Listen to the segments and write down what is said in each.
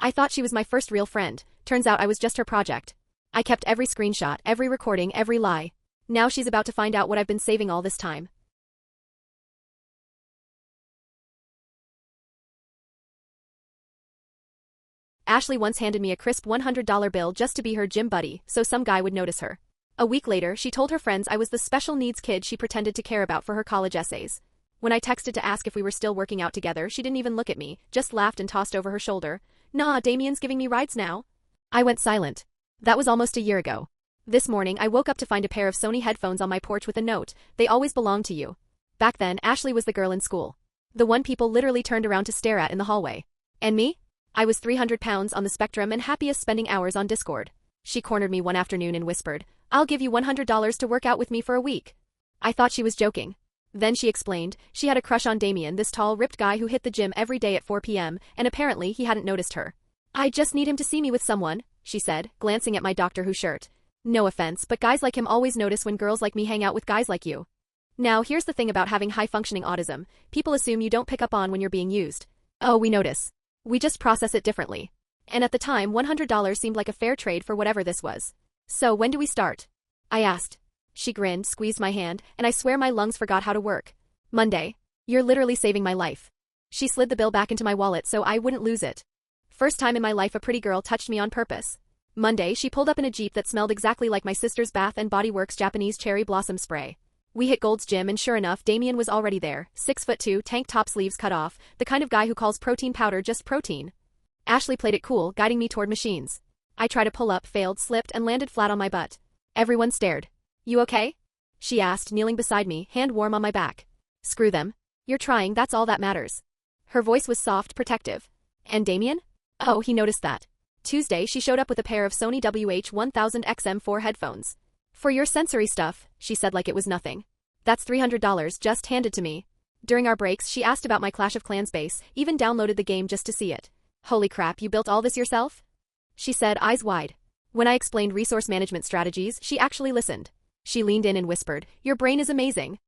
I thought she was my first real friend. Turns out I was just her project. I kept every screenshot, every recording, every lie. Now she's about to find out what I've been saving all this time. Ashley once handed me a crisp $100 bill just to be her gym buddy, so some guy would notice her. A week later, she told her friends I was the special needs kid she pretended to care about for her college essays. When I texted to ask if we were still working out together, she didn't even look at me, just laughed and tossed over her shoulder, "Nah, Damien's giving me rides now." I went silent. That was almost a year ago. This morning, I woke up to find a pair of Sony headphones on my porch with a note, "They always belong to you." Back then, Ashley was the girl in school. The one people literally turned around to stare at in the hallway. And me? I was 300 pounds on the spectrum and happiest spending hours on Discord. She cornered me one afternoon and whispered, "I'll give you $100 to work out with me for a week." I thought she was joking. Then she explained, she had a crush on Damien, this tall, ripped guy who hit the gym every day at 4 p.m., and apparently he hadn't noticed her. "I just need him to see me with someone," she said, glancing at my Doctor Who shirt. "No offense, but guys like him always notice when girls like me hang out with guys like you." Now here's the thing about having high-functioning autism. People assume you don't pick up on when you're being used. Oh, we notice. We just process it differently. And at the time, $100 seemed like a fair trade for whatever this was. "So when do we start?" I asked. She grinned, squeezed my hand, and I swear my lungs forgot how to work. "Monday. You're literally saving my life." She slid the bill back into my wallet so I wouldn't lose it. First time in my life a pretty girl touched me on purpose. Monday, she pulled up in a Jeep that smelled exactly like my sister's Bath & Body Works Japanese cherry blossom spray. We hit Gold's Gym and sure enough, Damien was already there, 6'2", tank top sleeves cut off, the kind of guy who calls protein powder just protein. Ashley played it cool, guiding me toward machines. I tried to pull up, failed, slipped, and landed flat on my butt. Everyone stared. "You okay?" she asked, kneeling beside me, hand warm on my back. "Screw them. You're trying, that's all that matters." Her voice was soft, protective. "And Damien?" Oh, he noticed that. Tuesday, she showed up with a pair of Sony WH-1000XM4 headphones. "For your sensory stuff," she said like it was nothing. "That's $300 just handed to me." During our breaks, she asked about my Clash of Clans base, even downloaded the game just to see it. "Holy crap, you built all this yourself?" she said, eyes wide. When I explained resource management strategies, she actually listened. She leaned in and whispered, "Your brain is amazing."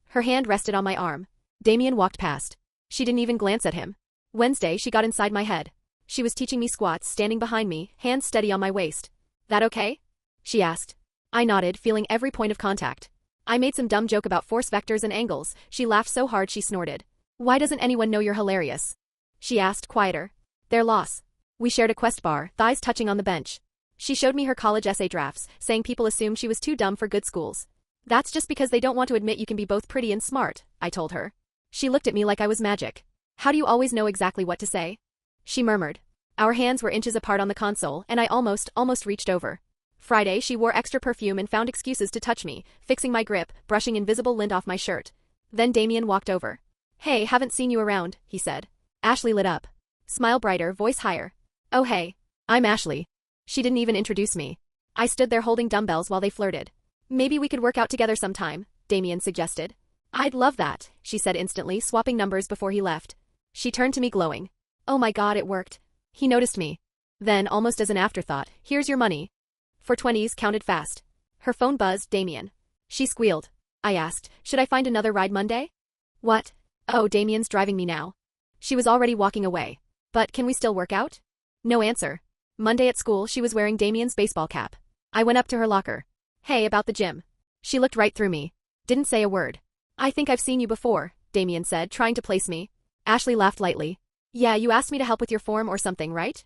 Her hand rested on my arm. Damien walked past. She didn't even glance at him. Wednesday, she got inside my head. She was teaching me squats, standing behind me, hands steady on my waist. "That okay?" she asked. I nodded, feeling every point of contact. I made some dumb joke about force vectors and angles. She laughed so hard she snorted. "Why doesn't anyone know you're hilarious?" she asked, quieter. "Their loss." We shared a quest bar, thighs touching on the bench. She showed me her college essay drafts, saying people assume she was too dumb for good schools. "That's just because they don't want to admit you can be both pretty and smart," I told her. She looked at me like I was magic. "How do you always know exactly what to say?" she murmured. Our hands were inches apart on the console, and I almost reached over. Friday, she wore extra perfume and found excuses to touch me, fixing my grip, brushing invisible lint off my shirt. Then Damien walked over. "Hey, haven't seen you around," he said. Ashley lit up. Smile brighter, voice higher. "Oh hey. I'm Ashley." She didn't even introduce me. I stood there holding dumbbells while they flirted. "Maybe we could work out together sometime," Damien suggested. "I'd love that," she said instantly, swapping numbers before he left. She turned to me glowing. "Oh my god, it worked. He noticed me." Then, almost as an afterthought, "Here's your money." 420s counted fast. Her phone buzzed, Damien. She squealed. I asked, "Should I find another ride Monday?" "What?" "Oh, Damien's driving me now." She was already walking away. "But can we still work out?" No answer. Monday at school, she was wearing Damien's baseball cap. I went up to her locker. "Hey, about the gym." She looked right through me. Didn't say a word. "I think I've seen you before," Damien said, trying to place me. Ashley laughed lightly. "Yeah, you asked me to help with your form or something, right?"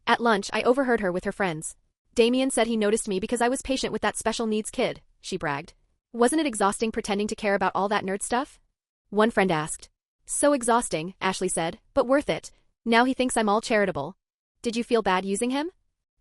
At lunch, I overheard her with her friends. "Damien said he noticed me because I was patient with that special needs kid," she bragged. "Wasn't it exhausting pretending to care about all that nerd stuff?" One friend asked. "So exhausting," Ashley said, "but worth it. Now he thinks I'm all charitable." "Did you feel bad using him?"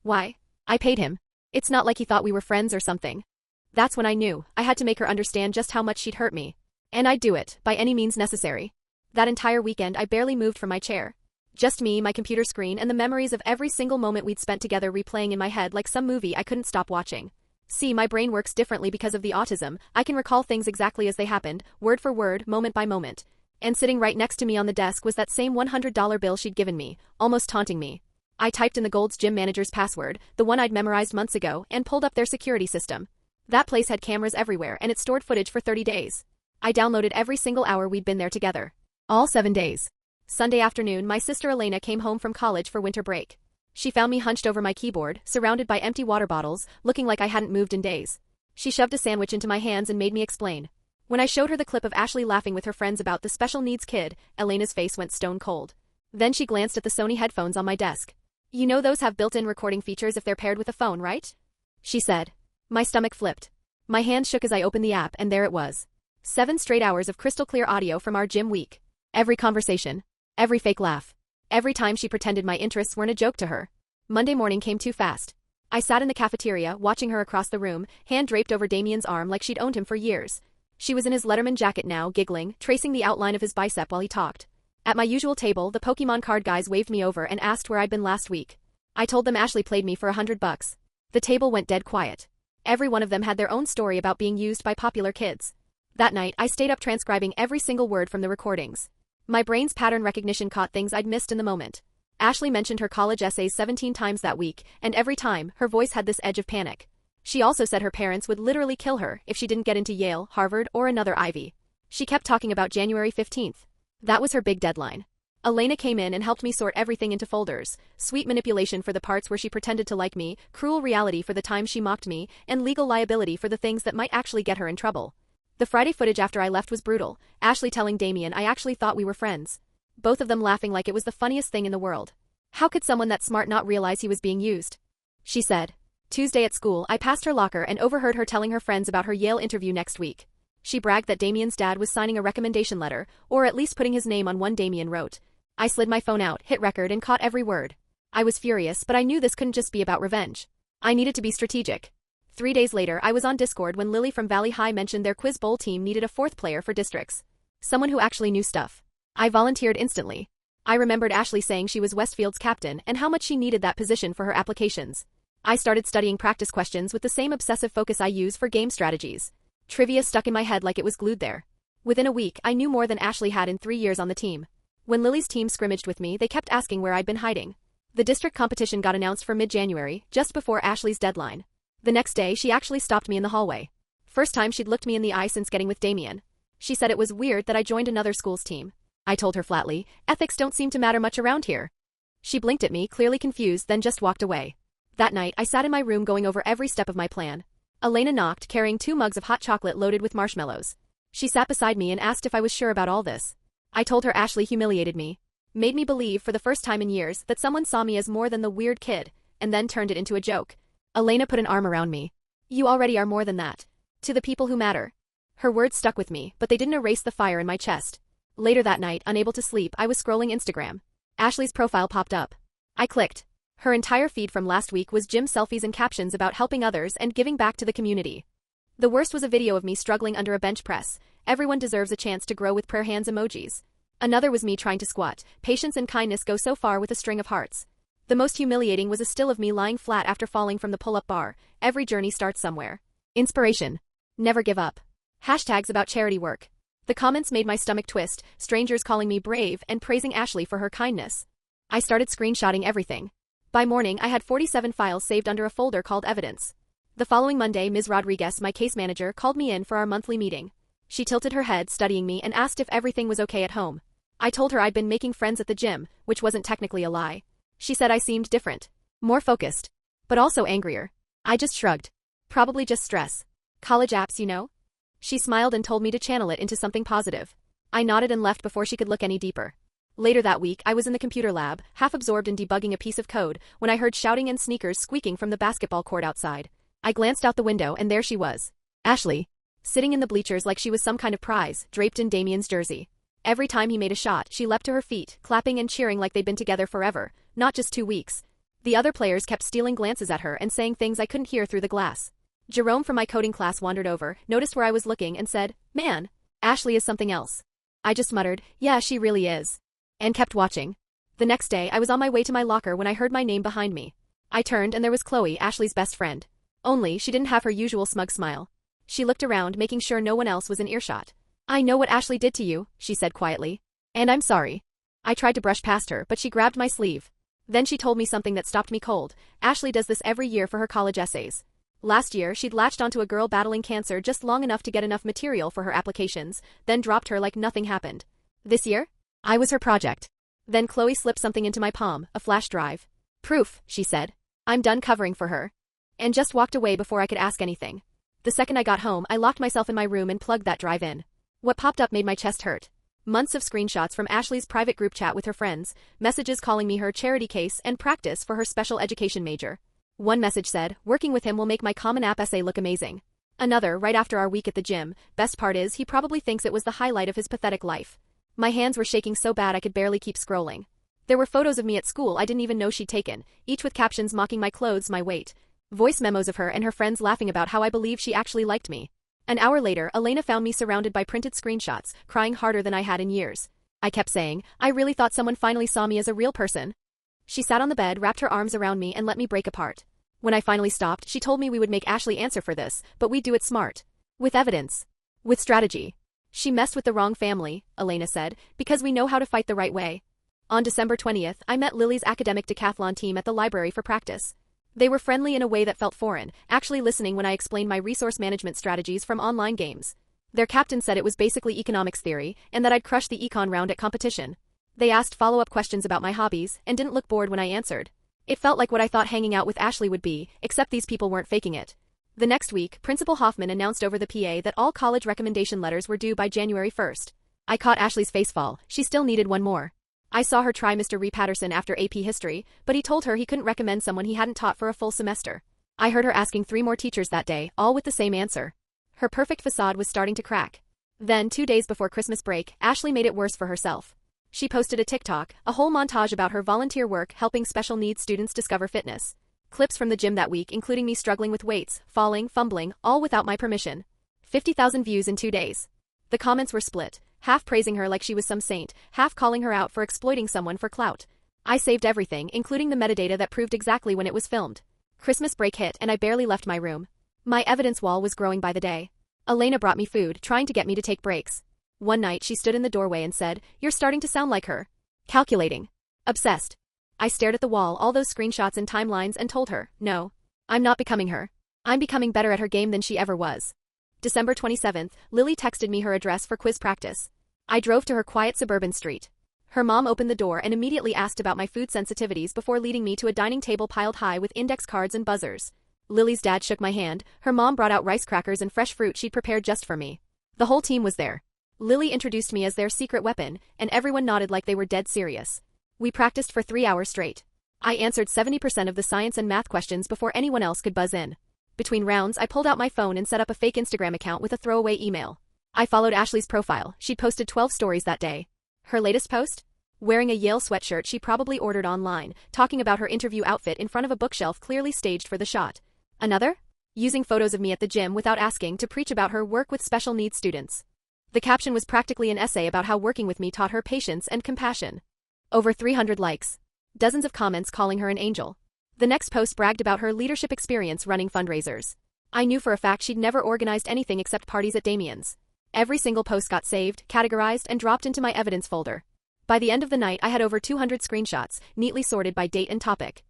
"Why? I paid him. It's not like he thought we were friends or something." That's when I knew. I had to make her understand just how much she'd hurt me. And I'd do it, by any means necessary. That entire weekend, I barely moved from my chair. Just me, my computer screen, and the memories of every single moment we'd spent together replaying in my head like some movie I couldn't stop watching. See, my brain works differently because of the autism. I can recall things exactly as they happened, word for word, moment by moment. And sitting right next to me on the desk was that same $100 bill she'd given me, almost taunting me. I typed in the Gold's Gym manager's password, the one I'd memorized months ago, and pulled up their security system. That place had cameras everywhere and it stored footage for 30 days. I downloaded every single hour we'd been there together. All 7 days. Sunday afternoon, my sister Elena came home from college for winter break. She found me hunched over my keyboard, surrounded by empty water bottles, looking like I hadn't moved in days. She shoved a sandwich into my hands and made me explain. When I showed her the clip of Ashley laughing with her friends about the special needs kid, Elena's face went stone cold. Then she glanced at the Sony headphones on my desk. You know those have built-in recording features if they're paired with a phone, right? She said. My stomach flipped. My hand shook as I opened the app, and there it was. 7 straight hours of crystal-clear audio from our gym week. Every conversation. Every fake laugh. Every time she pretended my interests weren't a joke to her. Monday morning came too fast. I sat in the cafeteria, watching her across the room, hand draped over Damien's arm like she'd owned him for years. She was in his Letterman jacket now, giggling, tracing the outline of his bicep while he talked. At my usual table, the Pokemon card guys waved me over and asked where I'd been last week. I told them Ashley played me for $100. The table went dead quiet. Every one of them had their own story about being used by popular kids. That night, I stayed up transcribing every single word from the recordings. My brain's pattern recognition caught things I'd missed in the moment. Ashley mentioned her college essays 17 times that week, and every time, her voice had this edge of panic. She also said her parents would literally kill her if she didn't get into Yale, Harvard, or another Ivy. She kept talking about January 15th. That was her big deadline. Elena came in and helped me sort everything into folders, sweet manipulation for the parts where she pretended to like me, cruel reality for the time she mocked me, and legal liability for the things that might actually get her in trouble. The Friday footage after I left was brutal, Ashley telling Damien I actually thought we were friends. Both of them laughing like it was the funniest thing in the world. How could someone that smart not realize he was being used? She said. Tuesday at school, I passed her locker and overheard her telling her friends about her Yale interview next week. She bragged that Damien's dad was signing a recommendation letter, or at least putting his name on one Damien wrote. I slid my phone out, hit record, and caught every word. I was furious, but I knew this couldn't just be about revenge. I needed to be strategic. 3 days later, I was on Discord when Lily from Valley High mentioned their Quiz Bowl team needed a 4th player for districts. Someone who actually knew stuff. I volunteered instantly. I remembered Ashley saying she was Westfield's captain and how much she needed that position for her applications. I started studying practice questions with the same obsessive focus I use for game strategies. Trivia stuck in my head like it was glued there. Within a week, I knew more than Ashley had in 3 years on the team. When Lily's team scrimmaged with me, they kept asking where I'd been hiding. The district competition got announced for mid-January, just before Ashley's deadline. The next day, she actually stopped me in the hallway. First time she'd looked me in the eye since getting with Damien. She said it was weird that I joined another school's team. I told her flatly, ethics don't seem to matter much around here. She blinked at me, clearly confused, then just walked away. That night, I sat in my room going over every step of my plan. Elena knocked, carrying 2 mugs of hot chocolate loaded with marshmallows. She sat beside me and asked if I was sure about all this. I told her Ashley humiliated me. Made me believe for the first time in years that someone saw me as more than the weird kid, and then turned it into a joke. Elena put an arm around me. You already are more than that. To the people who matter. Her words stuck with me, but they didn't erase the fire in my chest. Later that night, unable to sleep, I was scrolling Instagram. Ashley's profile popped up. I clicked. Her entire feed from last week was gym selfies and captions about helping others and giving back to the community. The worst was a video of me struggling under a bench press. Everyone deserves a chance to grow with prayer hands emojis. Another was me trying to squat. Patience and kindness go so far with a string of hearts. The most humiliating was a still of me lying flat after falling from the pull-up bar. Every journey starts somewhere. Inspiration. Never give up. Hashtags about charity work. The comments made my stomach twist, strangers calling me brave and praising Ashley for her kindness. I started screenshotting everything. By morning, I had 47 files saved under a folder called Evidence. The following Monday, Ms. Rodriguez, my case manager, called me in for our monthly meeting. She tilted her head, studying me, and asked if everything was okay at home. I told her I'd been making friends at the gym, which wasn't technically a lie. She said I seemed different. More focused. But also angrier. I just shrugged. Probably just stress. College apps, you know? She smiled and told me to channel it into something positive. I nodded and left before she could look any deeper. Later that week, I was in the computer lab, half absorbed in debugging a piece of code, when I heard shouting and sneakers squeaking from the basketball court outside. I glanced out the window and there she was. Ashley. Sitting in the bleachers like she was some kind of prize, draped in Damien's jersey. Every time he made a shot, she leapt to her feet, clapping and cheering like they'd been together forever, not just 2 weeks. The other players kept stealing glances at her and saying things I couldn't hear through the glass. Jerome from my coding class wandered over, noticed where I was looking, and said, "Man, Ashley is something else." I just muttered, "Yeah, she really is," and kept watching. The next day, I was on my way to my locker when I heard my name behind me. I turned and there was Chloe, Ashley's best friend. Only, she didn't have her usual smug smile. She looked around, making sure no one else was in earshot. "I know what Ashley did to you," she said quietly. "And I'm sorry." I tried to brush past her, but she grabbed my sleeve. Then she told me something that stopped me cold. Ashley does this every year for her college essays. Last year, she'd latched onto a girl battling cancer just long enough to get enough material for her applications, then dropped her like nothing happened. This year? I was her project. Then Chloe slipped something into my palm, a flash drive. Proof, she said. I'm done covering for her. And just walked away before I could ask anything. The second I got home, I locked myself in my room and plugged that drive in. What popped up made my chest hurt. Months of screenshots from Ashley's private group chat with her friends, messages calling me her charity case and practice for her special education major. One message said, working with him will make my Common App essay look amazing. Another, right after our week at the gym, best part is he probably thinks it was the highlight of his pathetic life. My hands were shaking so bad I could barely keep scrolling. There were photos of me at school I didn't even know she'd taken, each with captions mocking my clothes, my weight. Voice memos of her and her friends laughing about how I believe she actually liked me. An hour later, Elena found me surrounded by printed screenshots, crying harder than I had in years. I kept saying, I really thought someone finally saw me as a real person. She sat on the bed, wrapped her arms around me and let me break apart. When I finally stopped, she told me we would make Ashley answer for this, but we'd do it smart. With evidence. With strategy. She messed with the wrong family, Elena said, because we know how to fight the right way. On December 20th, I met Lily's academic decathlon team at the library for practice. They were friendly in a way that felt foreign, actually listening when I explained my resource management strategies from online games. Their captain said it was basically economics theory, and that I'd crush the econ round at competition. They asked follow-up questions about my hobbies, and didn't look bored when I answered. It felt like what I thought hanging out with Ashley would be, except these people weren't faking it. The next week, Principal Hoffman announced over the PA that all college recommendation letters were due by January 1st. I caught Ashley's face fall, she still needed one more. I saw her try Mr. Ree Patterson after AP History, but he told her he couldn't recommend someone he hadn't taught for a full semester. I heard her asking 3 more teachers that day, all with the same answer. Her perfect facade was starting to crack. Then, 2 days before Christmas break, Ashley made it worse for herself. She posted a TikTok, a whole montage about her volunteer work helping special needs students discover fitness. Clips from the gym that week including me struggling with weights, falling, fumbling, all without my permission. 50,000 views in 2 days. The comments were split. Half praising her like she was some saint, half calling her out for exploiting someone for clout. I saved everything, including the metadata that proved exactly when it was filmed. Christmas break hit and I barely left my room. My evidence wall was growing by the day. Elena brought me food, trying to get me to take breaks. One night she stood in the doorway and said, "You're starting to sound like her. Calculating. Obsessed." I stared at the wall, all those screenshots and timelines, and told her, no. I'm not becoming her. I'm becoming better at her game than she ever was. December 27th, Lily texted me her address for quiz practice. I drove to her quiet suburban street. Her mom opened the door and immediately asked about my food sensitivities before leading me to a dining table piled high with index cards and buzzers. Lily's dad shook my hand. Her mom brought out rice crackers and fresh fruit she'd prepared just for me. The whole team was there. Lily introduced me as their secret weapon, and everyone nodded like they were dead serious. We practiced for 3 hours straight. I answered 70% of the science and math questions before anyone else could buzz in. Between rounds, I pulled out my phone and set up a fake Instagram account with a throwaway email. I followed Ashley's profile. She'd posted 12 stories that day. Her latest post? Wearing a Yale sweatshirt she probably ordered online, talking about her interview outfit in front of a bookshelf clearly staged for the shot. Another? Using photos of me at the gym without asking to preach about her work with special needs students. The caption was practically an essay about how working with me taught her patience and compassion. Over 300 likes. Dozens of comments calling her an angel. The next post bragged about her leadership experience running fundraisers. I knew for a fact she'd never organized anything except parties at Damien's. Every single post got saved, categorized, and dropped into my evidence folder. By the end of the night I had over 200 screenshots, neatly sorted by date and topic.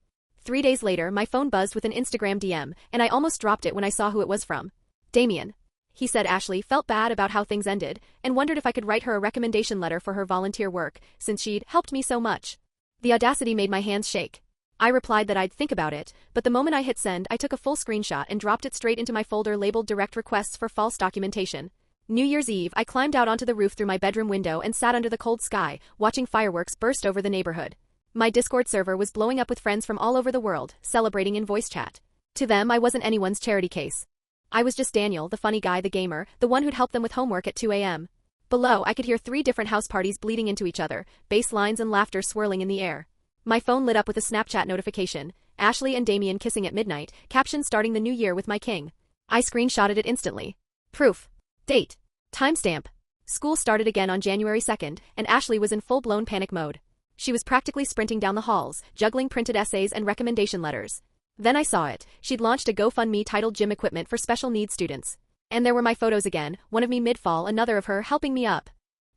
3 days later my phone buzzed with an Instagram DM, and I almost dropped it when I saw who it was from. Damien. He said Ashley felt bad about how things ended, and wondered if I could write her a recommendation letter for her volunteer work, since she'd helped me so much. The audacity made my hands shake. I replied that I'd think about it, but the moment I hit send I took a full screenshot and dropped it straight into my folder labeled Direct Requests for False Documentation. New Year's Eve, I climbed out onto the roof through my bedroom window and sat under the cold sky, watching fireworks burst over the neighborhood. My Discord server was blowing up with friends from all over the world, celebrating in voice chat. To them, I wasn't anyone's charity case. I was just Daniel, the funny guy, the gamer, the one who'd help them with homework at 2 a.m. Below, I could hear 3 different house parties bleeding into each other, bass lines and laughter swirling in the air. My phone lit up with a Snapchat notification, Ashley and Damien kissing at midnight, caption starting the new year with my king. I screenshotted it instantly. Proof. Date. Timestamp. School started again on January 2nd, and Ashley was in full-blown panic mode. She was practically sprinting down the halls, juggling printed essays and recommendation letters. Then I saw it. She'd launched a GoFundMe titled Gym Equipment for Special Needs Students. And there were my photos again, one of me mid-fall, another of her helping me up.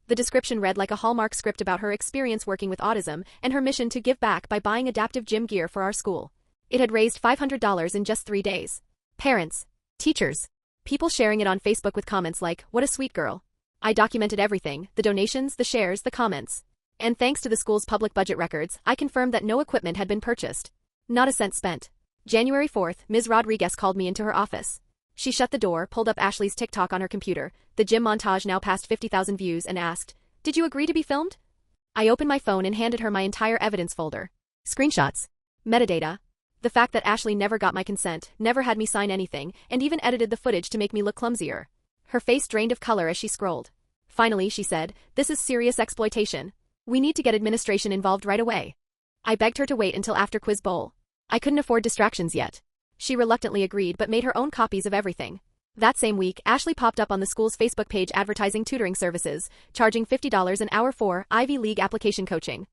The description read like a Hallmark script about her experience working with autism and her mission to give back by buying adaptive gym gear for our school. It had raised $500 in just 3 days. Parents. Teachers. People sharing it on Facebook with comments like, "What a sweet girl." I documented everything, the donations, the shares, the comments. And thanks to the school's public budget records, I confirmed that no equipment had been purchased. Not a cent spent. January 4th, Ms. Rodriguez called me into her office. She shut the door, pulled up Ashley's TikTok on her computer, the gym montage now past 50,000 views, and asked, "Did you agree to be filmed?" I opened my phone and handed her my entire evidence folder. Screenshots. Metadata. The fact that Ashley never got my consent, never had me sign anything, and even edited the footage to make me look clumsier. Her face drained of color as she scrolled. Finally, she said, "This is serious exploitation. We need to get administration involved right away." I begged her to wait until after Quiz Bowl. I couldn't afford distractions yet. She reluctantly agreed but made her own copies of everything. That same week, Ashley popped up on the school's Facebook page advertising tutoring services, charging $50 an hour for Ivy League application coaching.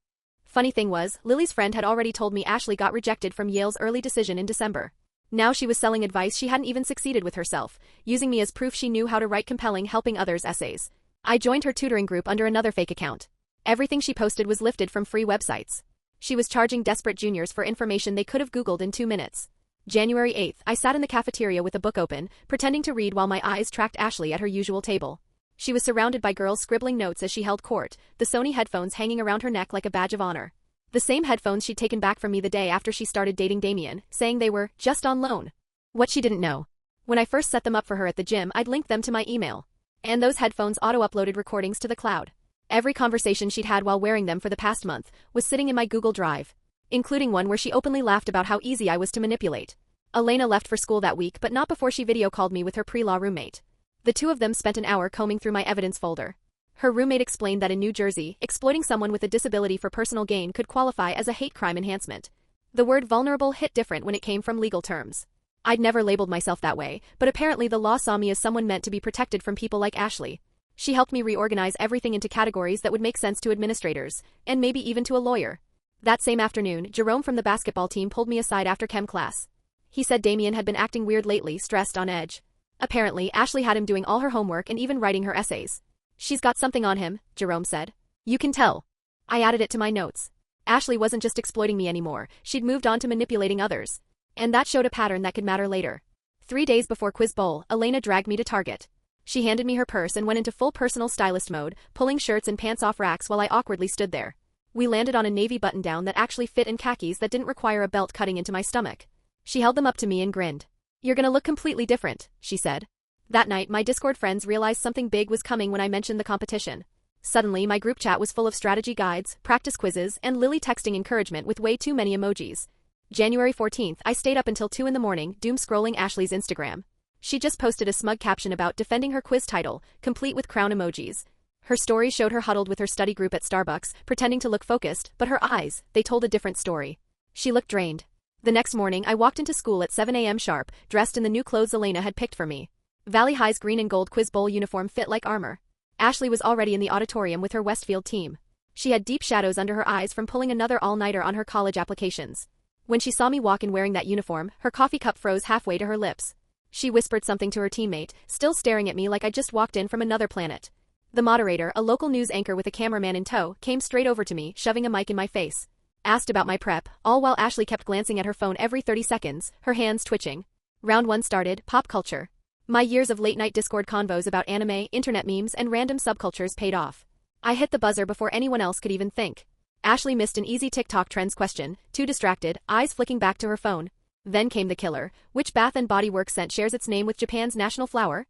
Funny thing was, Lily's friend had already told me Ashley got rejected from Yale's early decision in December. Now she was selling advice she hadn't even succeeded with herself, using me as proof she knew how to write compelling helping others essays. I joined her tutoring group under another fake account. Everything she posted was lifted from free websites. She was charging desperate juniors for information they could have Googled in 2 minutes. January 8th, I sat in the cafeteria with a book open, pretending to read while my eyes tracked Ashley at her usual table. She was surrounded by girls scribbling notes as she held court, the Sony headphones hanging around her neck like a badge of honor. The same headphones she'd taken back from me the day after she started dating Damien, saying they were just on loan. What she didn't know. When I first set them up for her at the gym, I'd linked them to my email. And those headphones auto-uploaded recordings to the cloud. Every conversation she'd had while wearing them for the past month was sitting in my Google Drive, including one where she openly laughed about how easy I was to manipulate. Elena left for school that week, but not before she video called me with her pre-law roommate. The two of them spent an hour combing through my evidence folder. Her roommate explained that in New Jersey, exploiting someone with a disability for personal gain could qualify as a hate crime enhancement. The word vulnerable hit different when it came from legal terms. I'd never labeled myself that way, but apparently the law saw me as someone meant to be protected from people like Ashley. She helped me reorganize everything into categories that would make sense to administrators, and maybe even to a lawyer. That same afternoon, Jerome from the basketball team pulled me aside after chem class. He said Damien had been acting weird lately, stressed, on edge. Apparently, Ashley had him doing all her homework and even writing her essays. "She's got something on him," Jerome said. "You can tell." I added it to my notes. Ashley wasn't just exploiting me anymore, she'd moved on to manipulating others. And that showed a pattern that could matter later. 3 days before Quiz Bowl, Elena dragged me to Target. She handed me her purse and went into full personal stylist mode, pulling shirts and pants off racks while I awkwardly stood there. We landed on a navy button-down that actually fit in khakis that didn't require a belt cutting into my stomach. She held them up to me and grinned. "You're gonna look completely different," she said. That night, my Discord friends realized something big was coming when I mentioned the competition. Suddenly, my group chat was full of strategy guides, practice quizzes, and Lily texting encouragement with way too many emojis. January 14th, I stayed up until 2 in the morning, doom scrolling Ashley's Instagram. She just posted a smug caption about defending her quiz title, complete with crown emojis. Her story showed her huddled with her study group at Starbucks, pretending to look focused, but her eyes, they told a different story. She looked drained. The next morning, I walked into school at 7 a.m. sharp, dressed in the new clothes Elena had picked for me. Valley High's green and gold Quiz Bowl uniform fit like armor. Ashley was already in the auditorium with her Westfield team. She had deep shadows under her eyes from pulling another all-nighter on her college applications. When she saw me walk in wearing that uniform, her coffee cup froze halfway to her lips. She whispered something to her teammate, still staring at me like I just walked in from another planet. The moderator, a local news anchor with a cameraman in tow, came straight over to me, shoving a mic in my face. Asked about my prep, all while Ashley kept glancing at her phone every 30 seconds, her hands twitching. Round 1 started, pop culture. My years of late-night Discord convos about anime, internet memes, and random subcultures paid off. I hit the buzzer before anyone else could even think. Ashley missed an easy TikTok trends question, too distracted, eyes flicking back to her phone. Then came the killer. Which Bath and Body Works scent shares its name with Japan's national flower?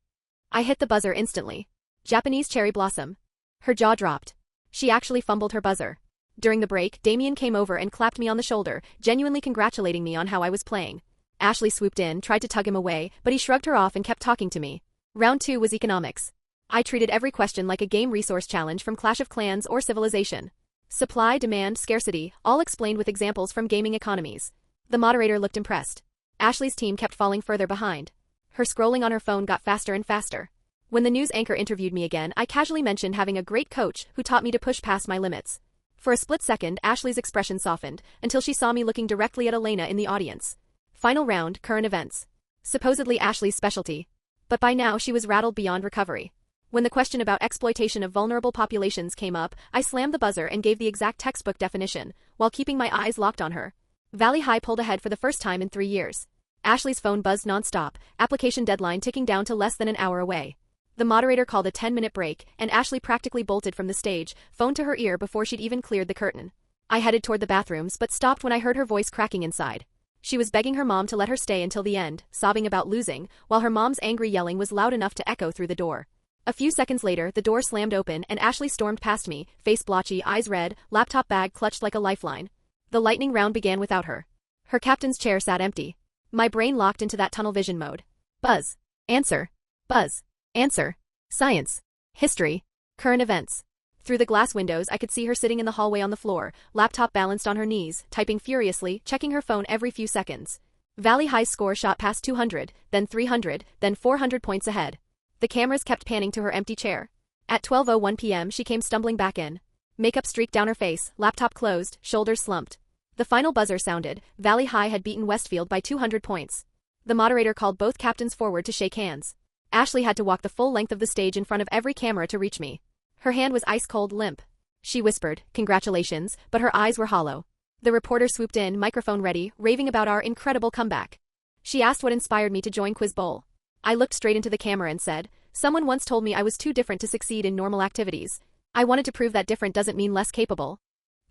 I hit the buzzer instantly. Japanese cherry blossom. Her jaw dropped. She actually fumbled her buzzer. During the break, Damien came over and clapped me on the shoulder, genuinely congratulating me on how I was playing. Ashley swooped in, tried to tug him away, but he shrugged her off and kept talking to me. Round 2 was economics. I treated every question like a game resource challenge from Clash of Clans or Civilization. Supply, demand, scarcity, all explained with examples from gaming economies. The moderator looked impressed. Ashley's team kept falling further behind. Her scrolling on her phone got faster and faster. When the news anchor interviewed me again, I casually mentioned having a great coach who taught me to push past my limits. For a split second, Ashley's expression softened, until she saw me looking directly at Elena in the audience. Final round, current events. Supposedly Ashley's specialty. But by now she was rattled beyond recovery. When the question about exploitation of vulnerable populations came up, I slammed the buzzer and gave the exact textbook definition, while keeping my eyes locked on her. Valley High pulled ahead for the first time in 3 years. Ashley's phone buzzed nonstop, application deadline ticking down to less than an hour away. The moderator called a 10-minute break, and Ashley practically bolted from the stage, phone to her ear before she'd even cleared the curtain. I headed toward the bathrooms but stopped when I heard her voice cracking inside. She was begging her mom to let her stay until the end, sobbing about losing, while her mom's angry yelling was loud enough to echo through the door. A few seconds later, the door slammed open and Ashley stormed past me, face blotchy, eyes red, laptop bag clutched like a lifeline. The lightning round began without her. Her captain's chair sat empty. My brain locked into that tunnel vision mode. Buzz. Answer. Buzz. Answer. Science. History. Current events. Through the glass windows I could see her sitting in the hallway on the floor, laptop balanced on her knees, typing furiously, checking her phone every few seconds. Valley High's score shot past 200, then 300, then 400 points ahead. The cameras kept panning to her empty chair. At 12:01 p.m. she came stumbling back in. Makeup streaked down her face, laptop closed, shoulders slumped. The final buzzer sounded. Valley High had beaten Westfield by 200 points. The moderator called both captains forward to shake hands. Ashley had to walk the full length of the stage in front of every camera to reach me. Her hand was ice-cold limp. She whispered, "Congratulations," but her eyes were hollow. The reporter swooped in, microphone ready, raving about our incredible comeback. She asked what inspired me to join Quiz Bowl. I looked straight into the camera and said, "Someone once told me I was too different to succeed in normal activities. I wanted to prove that different doesn't mean less capable."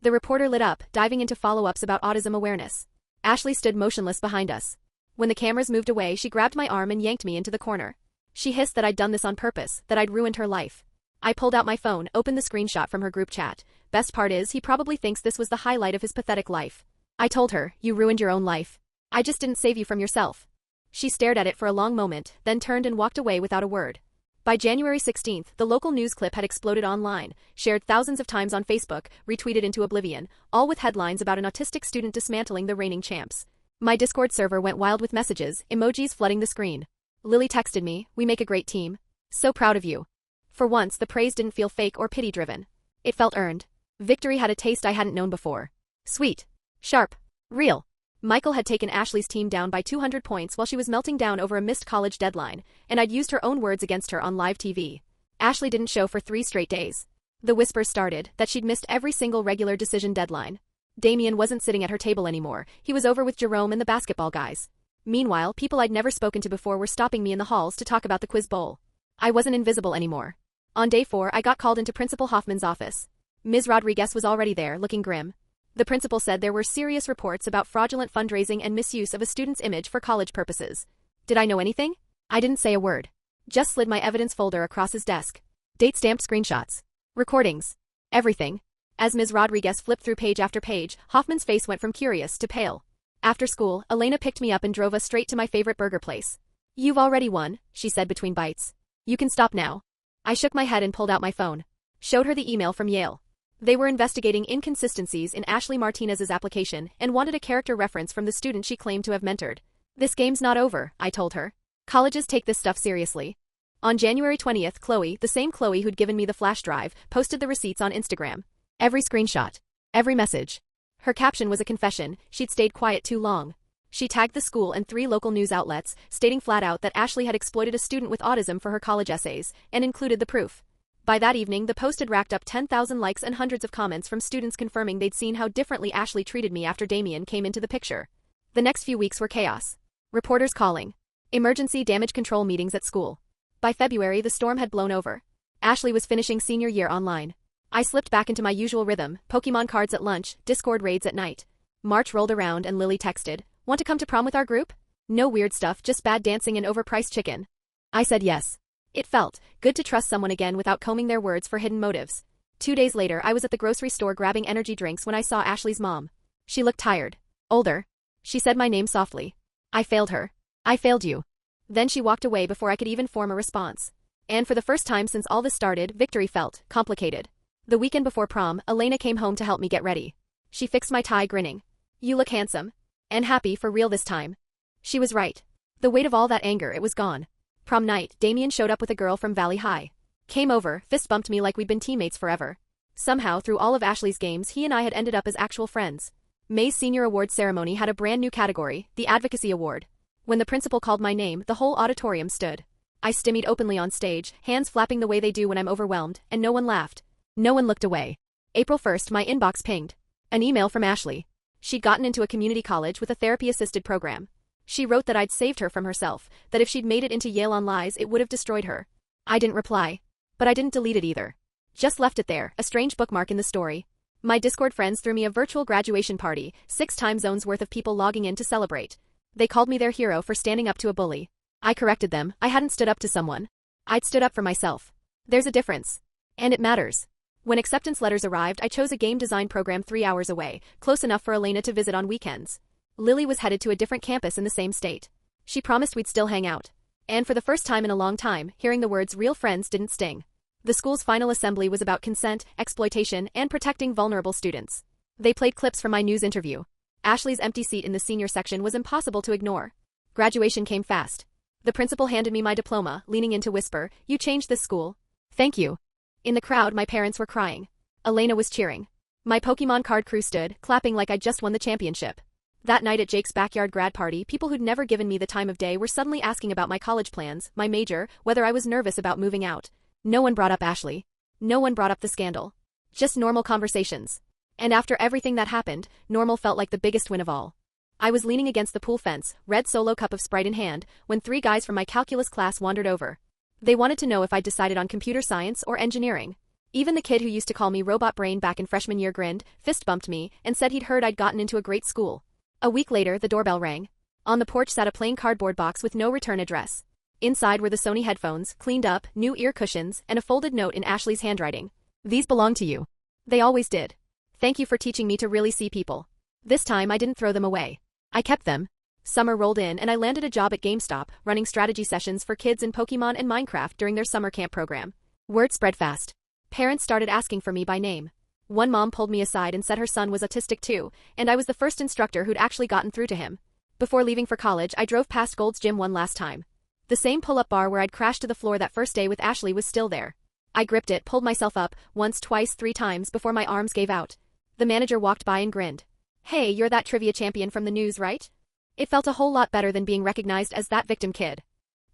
The reporter lit up, diving into follow-ups about autism awareness. Ashley stood motionless behind us. When the cameras moved away, she grabbed my arm and yanked me into the corner. She hissed that I'd done this on purpose, that I'd ruined her life. I pulled out my phone, opened the screenshot from her group chat. Best part is, he probably thinks this was the highlight of his pathetic life. I told her, "You ruined your own life. I just didn't save you from yourself." She stared at it for a long moment, then turned and walked away without a word. By January 16th, the local news clip had exploded online, shared thousands of times on Facebook, retweeted into oblivion, all with headlines about an autistic student dismantling the reigning champs. My Discord server went wild with messages, emojis flooding the screen. Lily texted me, "We make a great team. So proud of you." For once, the praise didn't feel fake or pity-driven. It felt earned. Victory had a taste I hadn't known before. Sweet. Sharp. Real. Michael had taken Ashley's team down by 200 points while she was melting down over a missed college deadline, and I'd used her own words against her on live TV. Ashley didn't show for 3 straight days. The whispers started that she'd missed every single regular decision deadline. Damien wasn't sitting at her table anymore. He was over with Jerome and the basketball guys. Meanwhile, people I'd never spoken to before were stopping me in the halls to talk about the Quiz Bowl. I wasn't invisible anymore. On day 4, I got called into Principal Hoffman's office. Ms. Rodriguez was already there, looking grim. The principal said there were serious reports about fraudulent fundraising and misuse of a student's image for college purposes. Did I know anything? I didn't say a word. Just slid my evidence folder across his desk. Date-stamped screenshots. Recordings. Everything. As Ms. Rodriguez flipped through page after page, Hoffman's face went from curious to pale. After school, Elena picked me up and drove us straight to my favorite burger place. "You've already won," she said between bites. "You can stop now." I shook my head and pulled out my phone. Showed her the email from Yale. They were investigating inconsistencies in Ashley Martinez's application and wanted a character reference from the student she claimed to have mentored. "This game's not over," I told her. "Colleges take this stuff seriously." On January 20th, Chloe, the same Chloe who'd given me the flash drive, posted the receipts on Instagram. Every screenshot. Every message. Her caption was a confession. She'd stayed quiet too long. She tagged the school and 3 local news outlets, stating flat out that Ashley had exploited a student with autism for her college essays, and included the proof. By that evening, the post had racked up 10,000 likes and hundreds of comments from students confirming they'd seen how differently Ashley treated me after Damien came into the picture. The next few weeks were chaos. Reporters calling. Emergency damage control meetings at school. By February, the storm had blown over. Ashley was finishing senior year online. I slipped back into my usual rhythm, Pokemon cards at lunch, Discord raids at night. March rolled around and Lily texted, "Want to come to prom with our group? No weird stuff, just bad dancing and overpriced chicken." I said yes. It felt good to trust someone again without combing their words for hidden motives. 2 days later, I was at the grocery store grabbing energy drinks when I saw Ashley's mom. She looked tired. Older. She said my name softly. I failed her. "I failed you." Then she walked away before I could even form a response. And for the first time since all this started, victory felt complicated. The weekend before prom, Elena came home to help me get ready. She fixed my tie, grinning. "You look handsome. And happy for real this time." She was right. The weight of all that anger, it was gone. Prom night, Damien showed up with a girl from Valley High. Came over, fist bumped me like we'd been teammates forever. Somehow, through all of Ashley's games, he and I had ended up as actual friends. May's senior awards ceremony had a brand new category, the Advocacy Award. When the principal called my name, the whole auditorium stood. I stimmied openly on stage, hands flapping the way they do when I'm overwhelmed, and no one laughed. No one looked away. April 1st, my inbox pinged. An email from Ashley. She'd gotten into a community college with a therapy-assisted program. She wrote that I'd saved her from herself, that if she'd made it into Yale on lies it would have destroyed her. I didn't reply. But I didn't delete it either. Just left it there, a strange bookmark in the story. My Discord friends threw me a virtual graduation party, 6 time zones worth of people logging in to celebrate. They called me their hero for standing up to a bully. I corrected them. I hadn't stood up to someone. I'd stood up for myself. There's a difference. And it matters. When acceptance letters arrived, I chose a game design program 3 hours away, close enough for Elena to visit on weekends. Lily was headed to a different campus in the same state. She promised we'd still hang out. And for the first time in a long time, hearing the words real friends didn't sting. The school's final assembly was about consent, exploitation, and protecting vulnerable students. They played clips from my news interview. Ashley's empty seat in the senior section was impossible to ignore. Graduation came fast. The principal handed me my diploma, leaning in to whisper, "You changed this school." "Thank you." In the crowd, my parents were crying. Elena was cheering. My Pokemon card crew stood, clapping like I'd just won the championship. That night at Jake's backyard grad party, people who'd never given me the time of day were suddenly asking about my college plans, my major, whether I was nervous about moving out. No one brought up Ashley. No one brought up the scandal. Just normal conversations. And after everything that happened, normal felt like the biggest win of all. I was leaning against the pool fence, red solo cup of Sprite in hand, when 3 guys from my calculus class wandered over. They wanted to know if I'd decided on computer science or engineering. Even the kid who used to call me Robot Brain back in freshman year grinned, fist bumped me, and said he'd heard I'd gotten into a great school. A week later, the doorbell rang. On the porch sat a plain cardboard box with no return address. Inside were the Sony headphones, cleaned up, new ear cushions, and a folded note in Ashley's handwriting. "These belong to you." They always did. "Thank you for teaching me to really see people." This time I didn't throw them away. I kept them. Summer rolled in and I landed a job at GameStop, running strategy sessions for kids in Pokemon and Minecraft during their summer camp program. Word spread fast. Parents started asking for me by name. One mom pulled me aside and said her son was autistic too, and I was the first instructor who'd actually gotten through to him. Before leaving for college, I drove past Gold's Gym one last time. The same pull-up bar where I'd crashed to the floor that first day with Ashley was still there. I gripped it, pulled myself up, once, twice, 3 times before my arms gave out. The manager walked by and grinned. "Hey, you're that trivia champion from the news, right?" It felt a whole lot better than being recognized as that victim kid.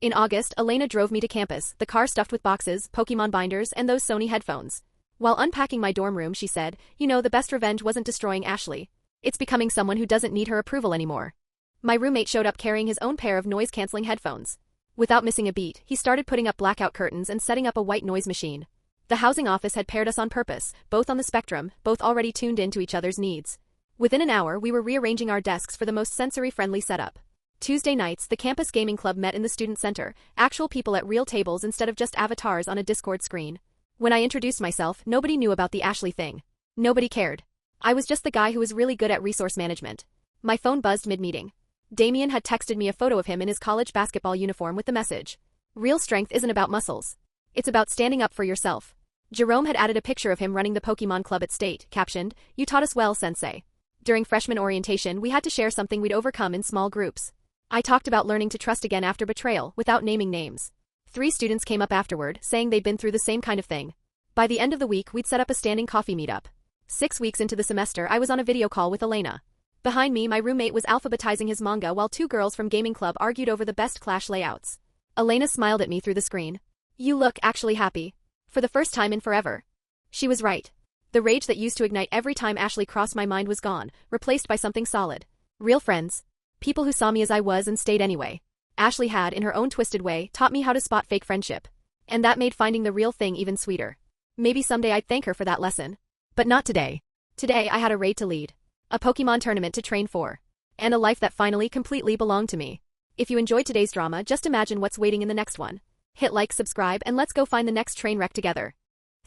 In August, Elena drove me to campus, the car stuffed with boxes, Pokemon binders, and those Sony headphones. While unpacking my dorm room, she said, "You know, the best revenge wasn't destroying Ashley. It's becoming someone who doesn't need her approval anymore." My roommate showed up carrying his own pair of noise-canceling headphones. Without missing a beat, he started putting up blackout curtains and setting up a white noise machine. The housing office had paired us on purpose, both on the spectrum, both already tuned into each other's needs. Within an hour, we were rearranging our desks for the most sensory-friendly setup. Tuesday nights, the campus gaming club met in the student center, actual people at real tables instead of just avatars on a Discord screen. When I introduced myself, nobody knew about the Ashley thing. Nobody cared. I was just the guy who was really good at resource management. My phone buzzed mid-meeting. Damien had texted me a photo of him in his college basketball uniform with the message, "Real strength isn't about muscles. It's about standing up for yourself." Jerome had added a picture of him running the Pokemon Club at State, captioned, "You taught us well, sensei." During freshman orientation, we had to share something we'd overcome in small groups. I talked about learning to trust again after betrayal, without naming names. 3 students came up afterward, saying they'd been through the same kind of thing. By the end of the week, we'd set up a standing coffee meetup. 6 weeks into the semester, I was on a video call with Elena. Behind me, my roommate was alphabetizing his manga while 2 girls from Gaming Club argued over the best Clash layouts. Elena smiled at me through the screen. "You look actually happy. For the first time in forever." She was right. The rage that used to ignite every time Ashley crossed my mind was gone, replaced by something solid. Real friends. People who saw me as I was and stayed anyway. Ashley had, in her own twisted way, taught me how to spot fake friendship. And that made finding the real thing even sweeter. Maybe someday I'd thank her for that lesson. But not today. Today I had a raid to lead. A Pokemon tournament to train for. And a life that finally completely belonged to me. If you enjoyed today's drama, just imagine what's waiting in the next one. Hit like, subscribe, and let's go find the next train wreck together.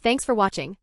Thanks for watching.